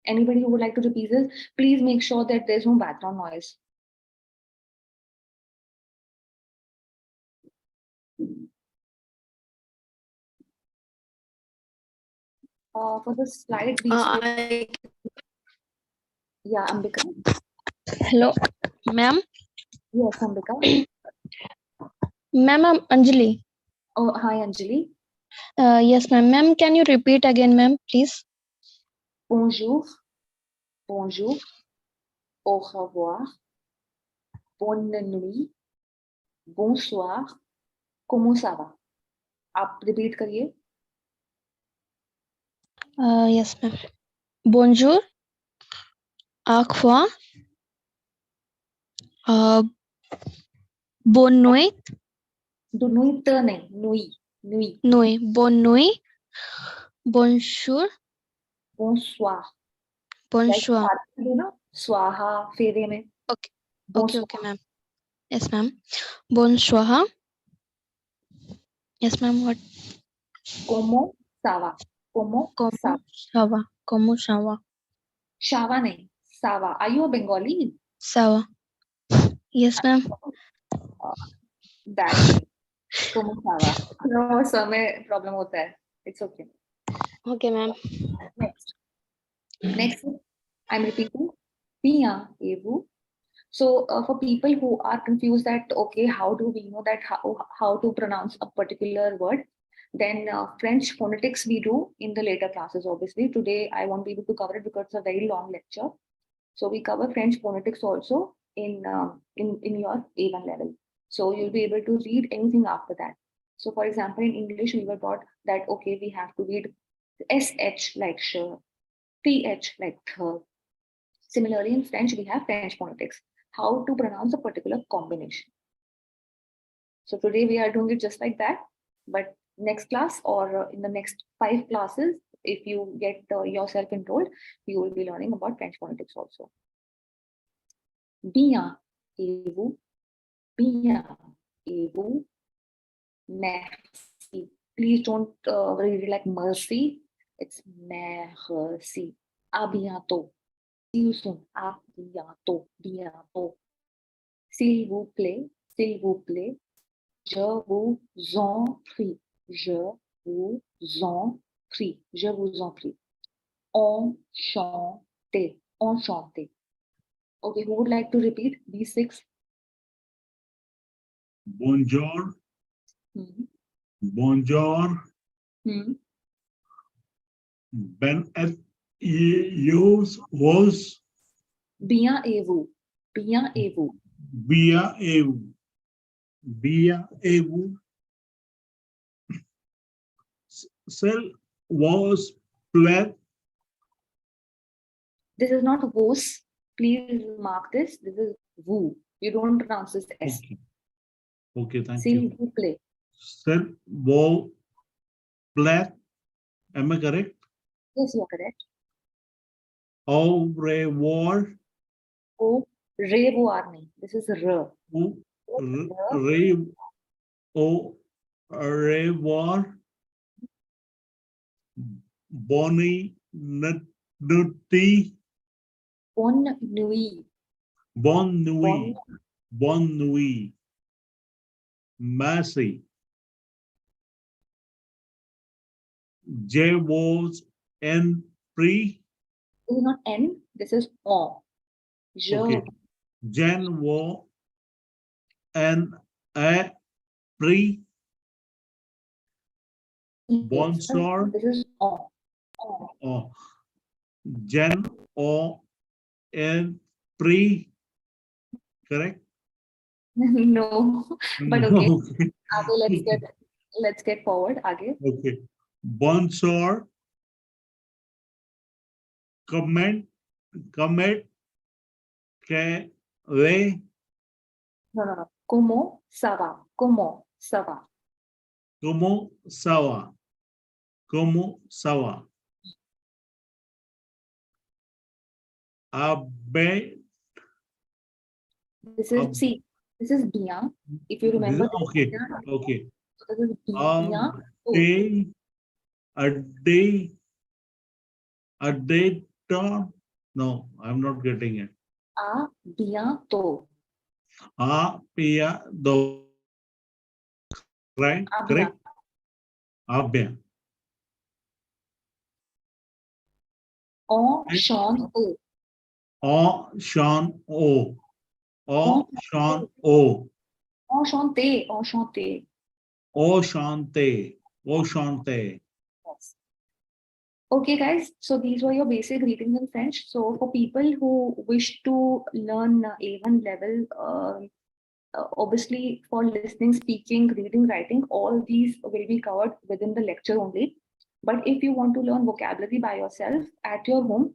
Speaker 1: Anybody who would like to repeat this? Please make sure that there's no background noise. For the slide, yeah, Ambika.
Speaker 4: Hello, ma'am.
Speaker 1: Yes, Ambika.
Speaker 4: Ma'am, I'm Anjali.
Speaker 1: Oh, hi, Anjali.
Speaker 4: Yes, ma'am. Ma'am, can you repeat again, ma'am, please?
Speaker 1: Bonjour. Bonjour. Au revoir. Bonne nuit. bonsoir, comment ça va? आप repeat करिए.
Speaker 4: Yes, ma'am. Bonjour. À quoi? Bonne nuit.
Speaker 1: Do nuit नहीं, nuit, nuit.
Speaker 4: Nuit. Bonne nuit. Bonjour.
Speaker 1: Bonsoir.
Speaker 4: Bonsoir.
Speaker 1: Like ना स्वाहा फेरे में.
Speaker 4: Okay. Okay,
Speaker 1: Bonsoir.
Speaker 4: okay, ma'am. Yes, ma'am. Bonsoir. Yes, ma'am. What?
Speaker 1: Comment ça va? Comment ça?
Speaker 4: Comment ça va? Comment ça va?
Speaker 1: Shava नहीं, Sava. Are you a Bengali?
Speaker 4: Ça va. Yes, ma'am.
Speaker 1: That नहीं. Comment ça va? No, समय problem होता है. It's okay.
Speaker 4: Okay, ma'am.
Speaker 1: Next, I'm repeating. Bien et vous? So for people who are confused that, okay, how do we know that how to pronounce a particular word? Then French phonetics we do in the later classes, obviously. Today, I won't be able to cover it because it's a very long lecture. So we cover French phonetics also in your A1 level. So you'll be able to read anything after that. So for example, in English, we were taught that, okay, we have to read SH like sh, TH like th. Similarly, in French, we have French phonetics, how to pronounce a particular combination. So today we are doing it just like that, but next class or in the next 5 classes, if you get yourself enrolled, you will be learning about French phonetics also. Bien et vous? Bien et vous? Merci. Please don't read it like mercy. It's merci. À bientôt. See you soon. À bientôt. Bientôt. S'il vous plaît. S'il vous plaît. Je vous en prie. Je vous en prie. Je vous en prie. Enchanté. Enchanté. Okay, who would like to repeat these 6?
Speaker 7: Bonjour.
Speaker 1: Hmm.
Speaker 7: Bonjour.
Speaker 1: Hmm.
Speaker 7: Ben et yours was
Speaker 1: Bien et vous. Bien et vous.
Speaker 7: bien et vous. Bien et vous. Cell was flat.
Speaker 1: This is not was. Please mark this. This is vous. You don't pronounce this S.
Speaker 7: Okay. Okay, thank
Speaker 1: S'il
Speaker 7: you.
Speaker 1: vous plaît.
Speaker 7: Cell was flat. Am I correct?
Speaker 1: Yes, you are correct.
Speaker 7: Au revoir.
Speaker 1: Au revoir. This is R.
Speaker 7: Au revoir. Bonne nuit.
Speaker 1: Bonne nuit.
Speaker 7: Bonne nuit. Bonne nuit. Merci. Je was en prie.
Speaker 1: This is not N. This is on. Je.
Speaker 7: Okay. Jen was en a prie. Bonsoir.
Speaker 1: This is on.
Speaker 7: Oh. Jen or en prie. Correct?
Speaker 1: No, but okay.
Speaker 7: Okay.
Speaker 1: Aage, let's get forward. Aage.
Speaker 7: Okay. Bonsoir. Comment. Que le.
Speaker 1: No. Comment ça va? Comment ça va?
Speaker 7: Como ça va? Como ça va? Abe.
Speaker 1: This is see. This is bien. If you remember.
Speaker 7: Okay.
Speaker 1: This
Speaker 7: Okay.
Speaker 1: is bien.
Speaker 7: A day. No, I'm not getting it.
Speaker 1: À bientôt.
Speaker 7: A do. Right?
Speaker 1: À
Speaker 7: Correct? Abia.
Speaker 1: Enchanté.
Speaker 7: Sean O. Sean O.
Speaker 1: Enchanté. Enchanté.
Speaker 7: Oshante.
Speaker 1: Yes. Okay, guys. So these were your basic greetings in French. So for people who wish to learn A1 level, Obviously, for listening, speaking, reading, writing, all these will be covered within the lecture only. But if you want to learn vocabulary by yourself at your home,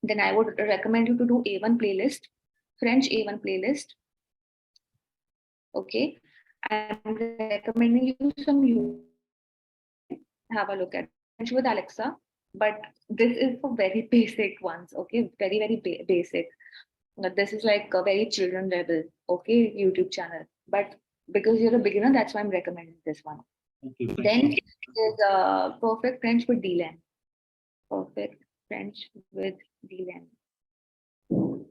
Speaker 1: then I would recommend you to do A1 playlist, French A1 playlist. Okay, I'm recommending you some YouTube. Have a look at French with Alexa, but this is for very basic ones. Okay, very basic. This is like a very children level, okay, YouTube channel. But because you're a beginner, that's why I'm recommending this one.
Speaker 7: Okay, thank
Speaker 1: Then
Speaker 7: you.
Speaker 1: there's Perfect French with DLAN. Perfect French with DLAN.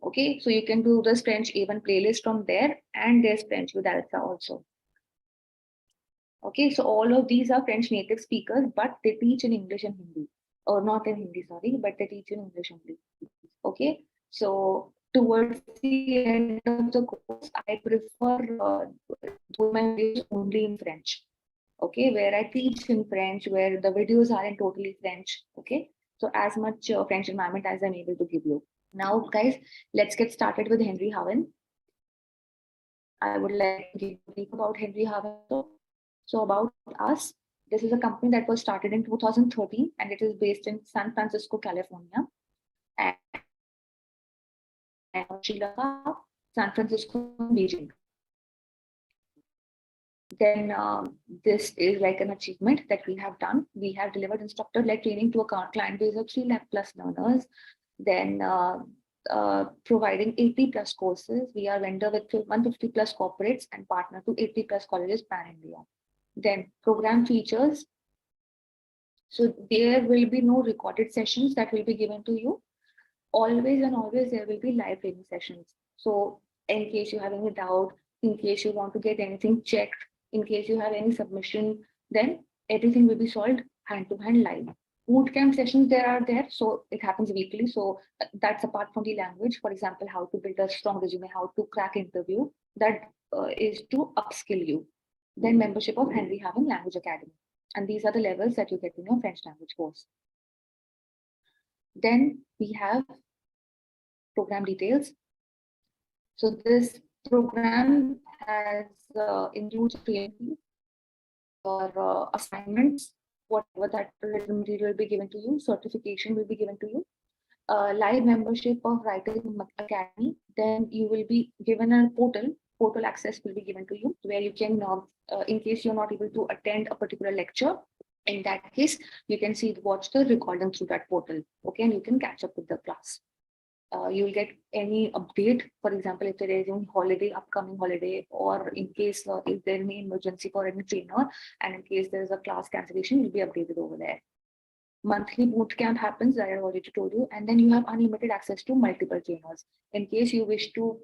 Speaker 1: Okay, so you can do this French A1 playlist from there, and there's French with Alexa also. Okay, so all of these are French native speakers, but they teach in English and Hindi, or not in Hindi, sorry, but they teach in English only. Okay, so towards the end of the course, I prefer doing my videos only in French. Okay, where I teach in French, where the videos are in totally French. Okay, so as much French environment as I'm able to give you. Now, guys, let's get started with Henry Harvin. I would like to give a brief about Henry Harvin. So about us, this is a company that was started in 2013 and it is based in San Francisco, California. And Sri Lanka, San Francisco, Beijing. Then this is like an achievement that we have done. We have delivered instructor-led training to a client base of 3 lakh plus learners. Then providing 80 plus courses. We are vendor with 150 plus corporates and partner to 80 plus colleges pan-India. Then program features. So there will be no recorded sessions that will be given to you. Always and always there will be live training sessions. So in case you have any doubt, in case you want to get anything checked, in case you have any submission, then everything will be solved hand to hand live. Bootcamp sessions there, so it happens weekly. So that's apart from the language. For example, how to build a strong resume, how to crack interview. That is to upskill you. Then membership of Henry Harvin Language Academy. And these are the levels that you get in your French language course. Then we have program details. So this program has includes training or assignments, whatever that written material will be given to you, certification will be given to you, live membership of Writing Academy. Then you will be given a portal access will be given to you, where you can, in case you're not able to attend a particular lecture, in that case, you can watch the recording through that portal, okay, and you can catch up with the class. You'll get any update, for example, if there is any holiday, upcoming holiday, or in case if there is any emergency for any trainer, and in case there is a class cancellation, you'll be updated over there. Monthly boot camp happens, that I have already told you, and then you have unlimited access to multiple trainers. In case you wish to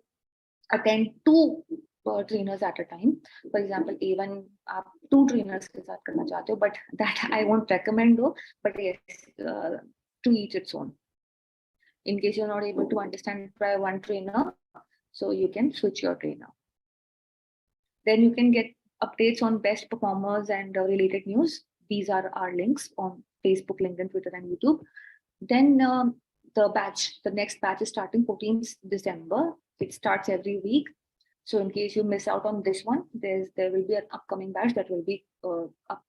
Speaker 1: attend 2 trainers at a time, for example, even 2 trainers ke saath karna chahte ho, but that I won't recommend though, but yes, to each its own. In case you're not able to understand by one trainer, so you can switch your trainer. Then you can get updates on best performers and related news. These are our links on Facebook, LinkedIn, Twitter, and YouTube. Then the next batch is starting 14th December. It starts every week. So in case you miss out on this one, there will be an upcoming batch that will be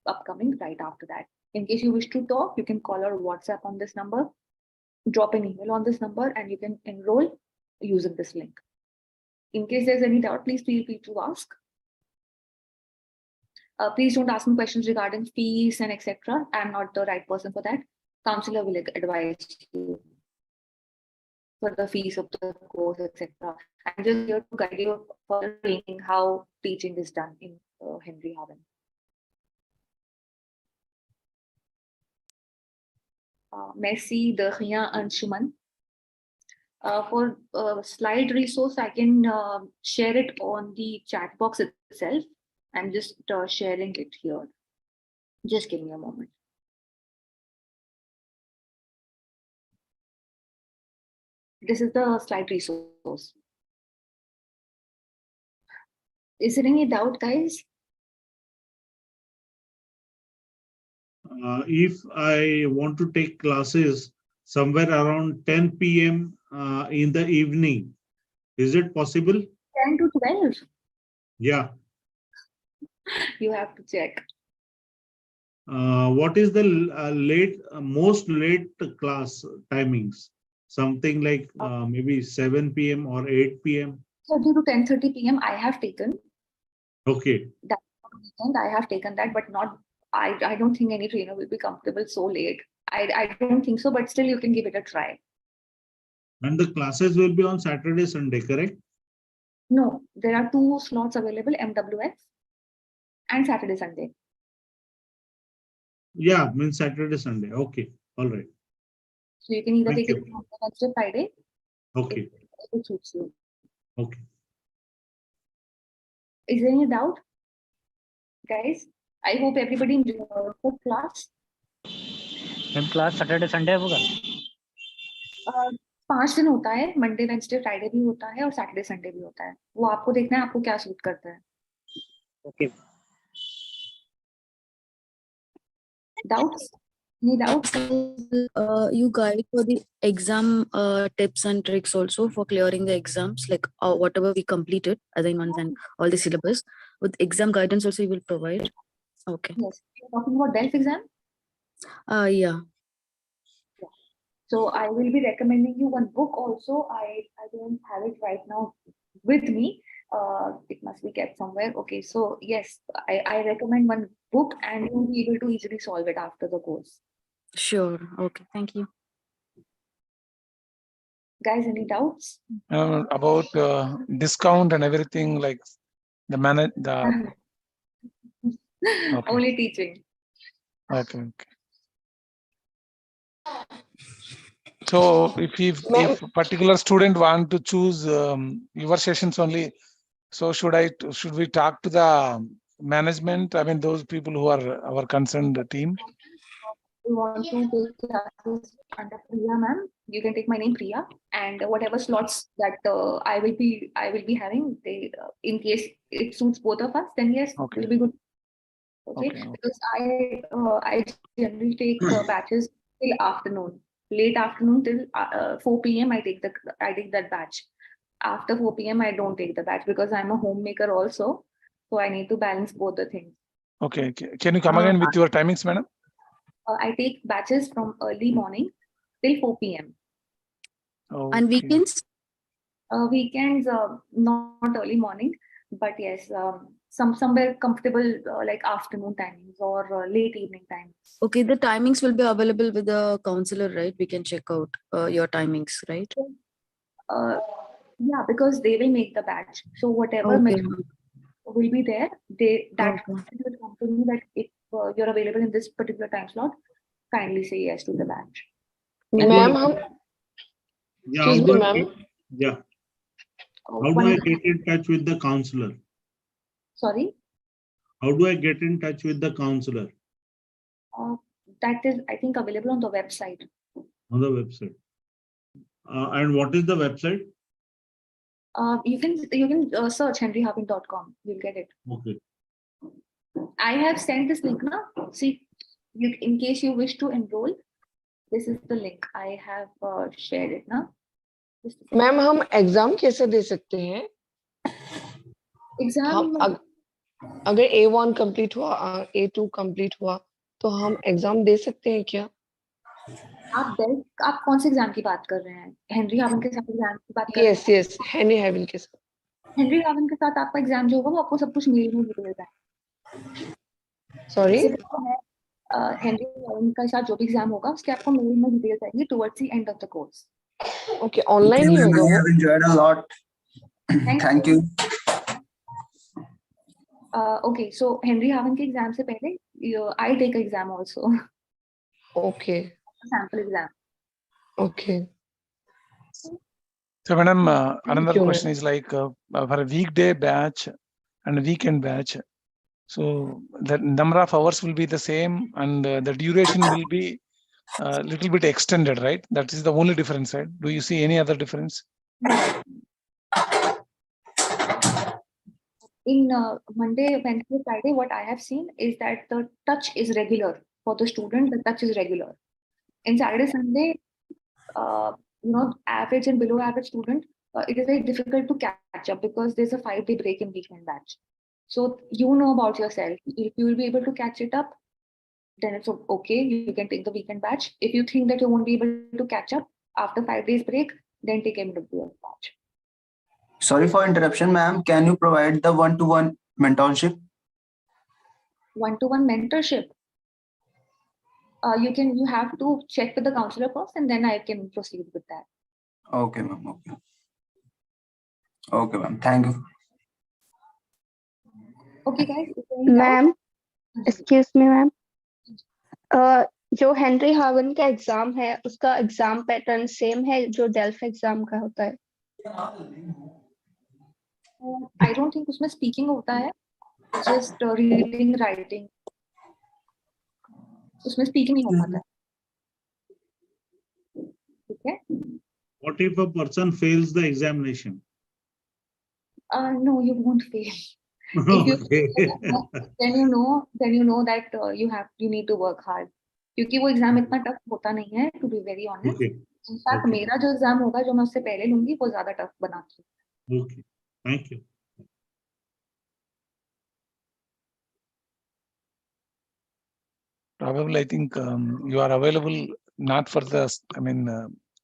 Speaker 1: upcoming right after that. In case you wish to talk, you can call or WhatsApp on this number, drop an email on this number, and you can enroll using this link. In case there's any doubt, please feel free to ask. Please don't ask me questions regarding fees and etc. I'm not the right person for that. Counselor will advise you for the fees of the course, etc. I'm just here to guide you for training how teaching is done in Henry Harvin. Merci de rien, Anshuman. For slide resource, I can share it on the chat box itself. I'm just sharing it here. Just give me a moment. This is the slide resource. Is there any doubt, guys?
Speaker 7: If I want to take classes somewhere around 10 p.m. In the evening, is it possible?
Speaker 1: 10 to 12.
Speaker 7: Yeah.
Speaker 1: You have to check.
Speaker 7: What is the most late class timings? Something like maybe 7 p.m. or 8 p.m.
Speaker 1: 30 to 10:30 p.m. I have taken.
Speaker 7: Okay.
Speaker 1: That weekend I have taken that, but not. I don't think any trainer will be comfortable so late. I don't think so, but still you can give it a try.
Speaker 7: And the classes will be on Saturday, Sunday, correct?
Speaker 1: No, there are 2 slots available, MWS and Saturday, Sunday.
Speaker 7: Yeah, means Saturday, Sunday. Okay. All right.
Speaker 1: So you can either
Speaker 7: Thank
Speaker 1: take
Speaker 7: you.
Speaker 1: it on Wednesday, Friday.
Speaker 7: Okay.
Speaker 1: If it suits you.
Speaker 7: Okay.
Speaker 1: Is there any doubt, guys? I hope everybody enjoyed the class.
Speaker 8: Ma'am class Saturday Sunday होगा?
Speaker 1: 5 दिन होता है, Monday, Wednesday, Friday भी होता है और Saturday, Sunday भी होता है. वो आपको देखना है आपको क्या सूट करता है.
Speaker 8: Okay.
Speaker 1: Doubts? Any doubts?
Speaker 5: You guide for the exam tips and tricks also for clearing the exams, like whatever we completed assignments and all the syllabus. With exam guidance also you will provide. Okay.
Speaker 1: Yes. You're talking about DELF exam?
Speaker 5: Yeah.
Speaker 1: So I will be recommending you one book also. I don't have it right now with me. It must be kept somewhere. Okay, so yes, I recommend one book and you'll be able to easily solve it after the course.
Speaker 5: Sure. Okay. Thank you.
Speaker 1: Guys, any doubts?
Speaker 2: About discount and everything, like the Okay.
Speaker 1: Only teaching.
Speaker 2: Okay. So if a particular student want to choose your sessions only, so should we talk to the management? I mean, those people who are our concerned team.
Speaker 1: We want to take classes under Priya ma'am. You can take my name Priya, and whatever slots that I will be having, they in case it suits both of us, then yes,
Speaker 2: Okay.
Speaker 1: will be good. Okay,
Speaker 2: Okay.
Speaker 1: because I generally take batches till afternoon, late afternoon till 4 p.m. I take that batch. After 4 p.m. I don't take the batch because I'm a homemaker also, so I need to balance both the things.
Speaker 2: Okay. Can you come again with your timings, madam?
Speaker 1: I take batches from early morning till 4 p.m.
Speaker 2: Okay.
Speaker 5: And weekends?
Speaker 1: Weekends, not early morning, but yes, somewhere comfortable like afternoon timings or late evening timings.
Speaker 5: Okay, the timings will be available with the counselor, right? We can check out your timings, right?
Speaker 1: Yeah, because they will make the batch. So whatever
Speaker 5: Okay.
Speaker 1: will be there, particular company that if you're available in this particular time slot, kindly say yes to the batch.
Speaker 10: Ma'am,
Speaker 7: Yeah.
Speaker 10: excuse me, ma'am.
Speaker 7: Yeah. How do I get in touch with the counselor?
Speaker 1: Sorry?
Speaker 7: How do I get in touch with the counselor?
Speaker 1: That is, I think, available on the website.
Speaker 7: On the website. And what is the website?
Speaker 1: You can search henryharvin.com. You'll get it.
Speaker 7: Okay.
Speaker 1: I have sent this link now. See, in case you wish to enroll, this is the link. I have shared it now.
Speaker 10: Ma'am हम exam कैसे दे सकते हैं?
Speaker 1: Exam.
Speaker 10: अगर A1 complete हुआ, A2 complete हुआ, तो हम exam दे सकते हैं क्या?
Speaker 1: आप कौन से एग्जाम की बात कर रहे हैं? हेनरी हार्विन के साथ एग्जाम की बात कर रहे हैं?
Speaker 10: यस, हेनरी हार्विन के साथ.
Speaker 1: हेनरी हार्विन के साथ आपका एग्जाम जो होगा वो आपको सब कुछ मेल में डिटेल है.
Speaker 10: सॉरी?
Speaker 1: हेनरी हार्विन के साथ जो भी एग्जाम होगा उसके आपको मेल में डिटेल्स आएंगी towards the end of the course.
Speaker 10: Okay, online ही होगा.
Speaker 11: I have enjoyed a lot. Thank you.
Speaker 1: Okay, so Henry Harvin के एग्जाम से पहले I take an exam also.
Speaker 10: Okay.
Speaker 1: Sample exam.
Speaker 10: Okay.
Speaker 2: So, madam, another question is like for a weekday batch and a weekend batch. So the number of hours will be the same and the duration will be a little bit extended, right? That is the only difference, right? Do you see any other difference?
Speaker 1: In Monday, Wednesday, Friday, what I have seen is that the touch is regular for the student. The touch is regular. In Saturday, Sunday, average and below average student, it is very difficult to catch up because there's a 5-day break in weekend batch. So you know about yourself. If you will be able to catch it up, then it's okay. You can take the weekend batch. If you think that you won't be able to catch up after 5 days break, then take MWF batch.
Speaker 11: Sorry for interruption, ma'am. Can you provide the one-to-one mentorship?
Speaker 1: One-to-one mentorship. You have to check with the counselor first, and then I can proceed with that.
Speaker 11: Okay, ma'am. Okay. Okay, ma'am. Thank you.
Speaker 1: Okay, guys. is there any doubt?
Speaker 6: Ma'am excuse me ma'am जो Henry Harwan का exam है उसका exam pattern same है जो delve exam का होता है
Speaker 1: I don't think उसमें speaking होता है. It's just reading, writing. उसमें speaking नहीं हो पाता है. ठीक है?
Speaker 7: What if a person fails the examination?
Speaker 1: No, you won't fail. If you
Speaker 7: Okay.
Speaker 1: then you know that you need to work hard. क्योंकि वो एग्जाम इतना टफ होता नहीं है, to be very honest.
Speaker 7: Okay.
Speaker 1: In fact
Speaker 7: Okay.
Speaker 1: मेरा जो exam होगा जो मैं उससे पहले लूंगी वो ज्यादा टफ बनाती हूँ.
Speaker 7: Okay. Thank you.
Speaker 2: Probably, I think you are available not for the,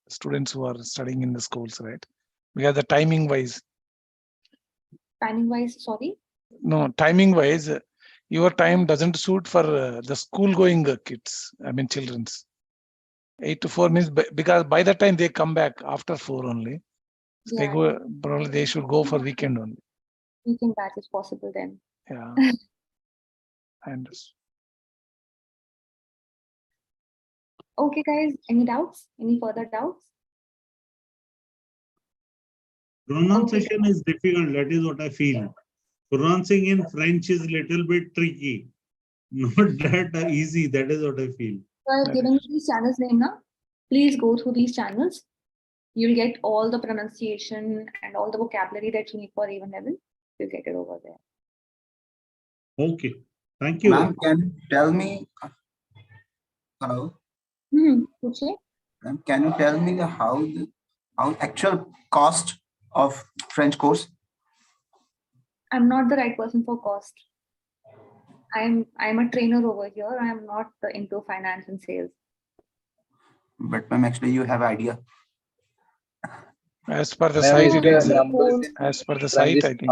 Speaker 2: students who are studying in the schools, right? Because the timing wise,
Speaker 1: Timing wise, sorry.
Speaker 2: no, timing wise, your time doesn't suit for the school going kids, children's. 8 to 4 means because by the time they come back after 4 only, so they
Speaker 1: Yeah.
Speaker 2: go, probably they should go for weekend only.
Speaker 1: Weekend batch is possible then.
Speaker 2: Yeah. I understand.
Speaker 1: Okay, guys. Any doubts? Any further doubts?
Speaker 7: Pronunciation is difficult. That is what I feel. Pronouncing in French is little bit tricky. Not that easy. That is what I feel.
Speaker 1: So I've given you these channels name now. Please go through these channels. You'll get all the pronunciation and all the vocabulary that you need for A1 level. You'll get it over there.
Speaker 7: Okay. Thank you.
Speaker 11: Ma'am, can you tell me? Hello.
Speaker 1: पूछिए.
Speaker 11: Ma'am, can you tell me how actual cost of French course?
Speaker 1: I'm not the right person for cost. I'm a trainer over here. I am not into finance and sales.
Speaker 11: But ma'am, actually you have idea.
Speaker 2: As per the site, it is, as per the site, I think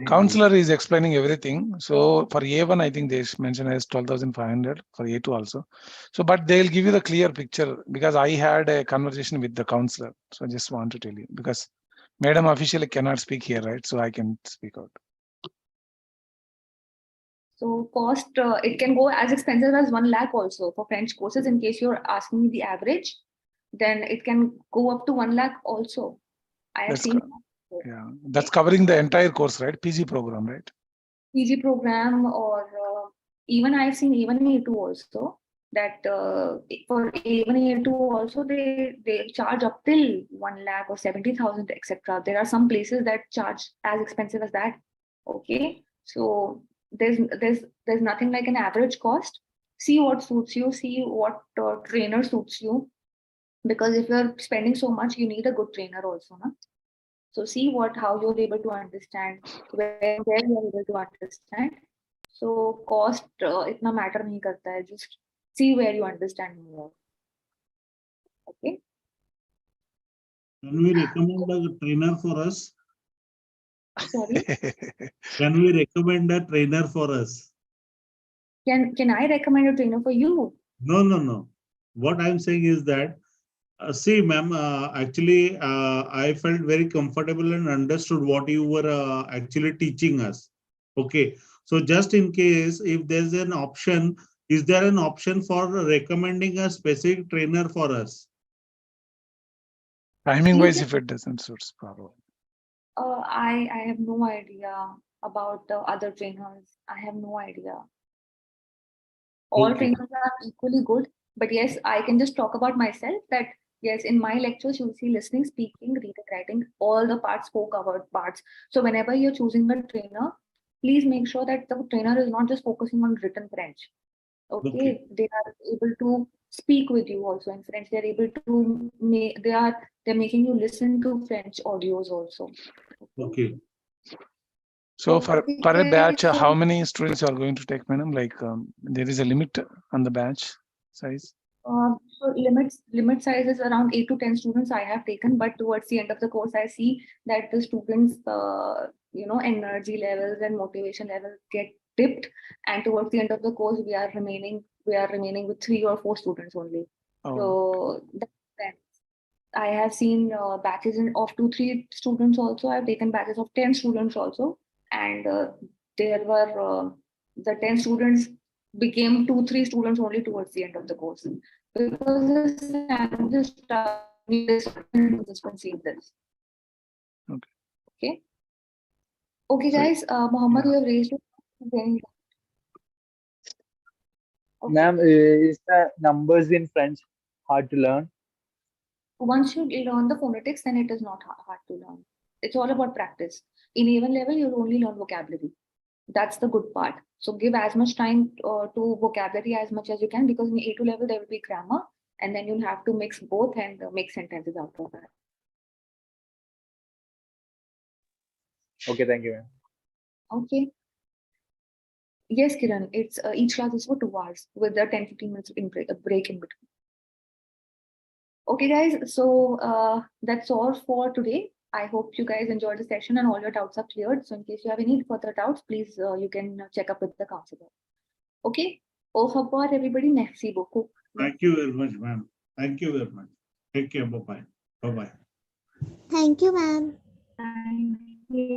Speaker 2: counselor is explaining everything. So for A1, I think they mentioned as 12,500 for A2 also. So, but they'll give you the clear picture because I had a conversation with the counselor. So I just want to tell you because Madam officially cannot speak here, right? So I can speak out.
Speaker 1: So cost, it can go as expensive as 1 lakh also for French courses. In case you're asking me the average, then it can go up to 1 lakh also. I have seen.
Speaker 2: Yeah, that's covering the entire course, right? PG program, right?
Speaker 1: PG program, or even I've seen even A2 also. That for even A2 also they charge up till 1 lakh or 70,000, etc. There are some places that charge as expensive as that. Okay, so there's nothing like an average cost. See what suits you. See what trainer suits you. Because if you're spending so much, you need a good trainer also, na? So see how you're able to understand, where you're able to understand. So cost itna matter nahi karta hai. Just see where you understand more. Okay.
Speaker 7: Can we recommend a trainer for us?
Speaker 1: Sorry.
Speaker 7: Can we recommend a trainer for us?
Speaker 1: Can I recommend a trainer for you?
Speaker 7: No. What I'm saying is that, see, ma'am, actually, I felt very comfortable and understood what you were actually teaching us. Okay. So just in case, if there's an option, is there an option for recommending a specific trainer for us?
Speaker 2: Timing wise, if it doesn't suit, problem.
Speaker 1: I have no idea about the other trainers. I have no idea. All trainers are equally good, but yes, I can just talk about myself that yes, in my lectures, you'll see listening, speaking, reading, writing, all the parts, co-covered parts. So whenever you're choosing a trainer, please make sure that the trainer is not just focusing on written French. Okay. They are able to speak with you also in French. They're able to make, they're making you listen to French audios also.
Speaker 7: Okay.
Speaker 2: So for
Speaker 1: Okay,
Speaker 2: a batch,
Speaker 1: so-
Speaker 2: how many students are going to take, madam? Like there is a limit on the batch size?
Speaker 1: So limit size is around 8 to 10 students I have taken, but towards the end of the course, I see that the students, energy levels and motivation levels get dipped, and towards the end of the course, we are remaining with 3 or 4 students only.
Speaker 2: Oh,
Speaker 1: So that's I have seen batches of 2-3 students also. I've taken batches of 10 students also, and there were the 10 students became 2-3 students only towards the end of the course, because this seeing this. Okay. Okay,
Speaker 2: So-
Speaker 1: guys. Mohammed,
Speaker 2: yeah.
Speaker 1: you have raised your hand. Okay.
Speaker 12: Ma'am, is the numbers in French hard to learn?
Speaker 1: Once you learn the phonetics, then it is not hard to learn. It's all about practice. In A1 level, you'll only learn vocabulary. That's the good part. So give as much time to vocabulary as much as you can, because in A2 level, there will be grammar, and then you'll have to mix both and make sentences out of that.
Speaker 12: Okay, thank you, ma'am.
Speaker 1: Okay. Yes, Kiran, it's each class is for 2 hours with a 10-15 minutes break in between. Okay, guys, so that's all for today. I hope you guys enjoyed the session and all your doubts are cleared. So in case you have any further doubts, please you can check up with the counselor. Okay. Au revoir, everybody. Merci beaucoup.
Speaker 7: Thank you very much, ma'am. Thank you very much. Take care. Bye-bye. Bye-bye.
Speaker 13: Thank you, ma'am.
Speaker 1: Thank you.